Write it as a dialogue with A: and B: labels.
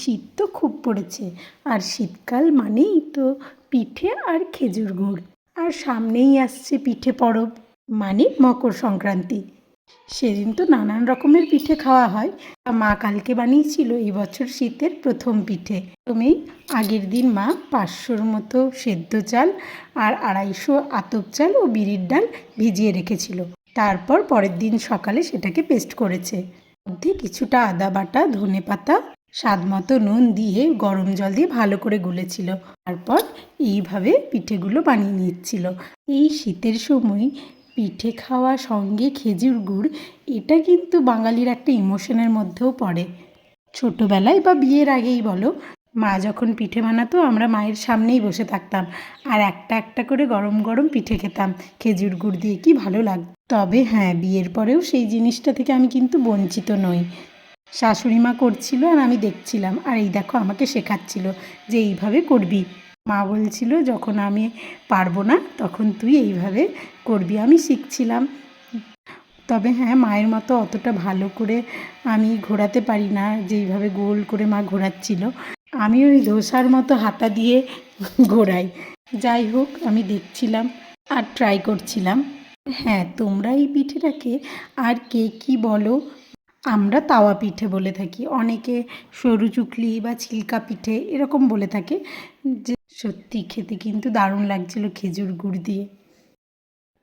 A: শীত তো খুব পড়েছে, আর শীতকাল মানেই তো পিঠে আর খেজুর গুড়। আর সামনেই আসছে পিঠে পরব, মানে মকর সংক্রান্তি। সেদিন তো নানান রকমের পিঠে খাওয়া হয়। মা কালকে বানিয়েছিল এই বছর শীতের প্রথম পিঠে। প্রথমেই আগের দিন মা 500-র মতো সেদ্ধ চাল আর 250 আতপ চাল ও বিরির ডাল ভিজিয়ে রেখেছিল। তারপর পরের দিন সকালে সেটাকে পেস্ট করেছে। মধ্যে কিছুটা আদা বাটা, ধনে পাতা, স্বাদ মতো নুন দিয়ে গরম জল দিয়ে ভালো করে গুলেছিল। তারপর এইভাবে পিঠেগুলো বানিয়ে নিচ্ছিল। এই শীতের সময় পিঠে খাওয়া সঙ্গে খেজুর গুড়, এটা কিন্তু বাঙালির একটা ইমোশনের মধ্যেও পড়ে। ছোটোবেলায় বা বিয়ের আগেই বলো, মা যখন পিঠে বানাতো আমরা মায়ের সামনেই বসে থাকতাম আর একটা একটা করে গরম গরম পিঠে খেতাম খেজুর গুড় দিয়ে। কি ভালো লাগতো। তবে হ্যাঁ, বিয়ের পরেও সেই জিনিসটা থেকে আমি কিন্তু বঞ্চিত নই। শাশুড়ি মা করছিল আর আমি দেখছিলাম, আর এই দেখো আমাকে শেখাচ্ছিল যে এইভাবে করবি। মা বলছিল যখন আমি পারবো না তখন তুই এইভাবে করবি। আমি শিখছিলাম। তবে হ্যাঁ, মায়ের মতো অতটা ভালো করে আমি ঘোরাতে পারি না, যেইভাবে গোল করে মা ঘোরাচ্ছিল। আমি ওই ধোসার মতো হাতা দিয়ে ঘোরাই। যাই হোক, আমি দেখছিলাম আর ট্রাই করছিলাম। হ্যাঁ, তোমরা এই পিঠেটাকে আর কে কী বলো? আমরা তাওয়া পিঠে বলে থাকি, অনেকে সরু চুকলি বা ছিলকা পিঠে এরকম বলে থাকে। যে সত্যি খেতে কিন্তু দারুণ লাগছিল খেজুর গুড় দিয়ে।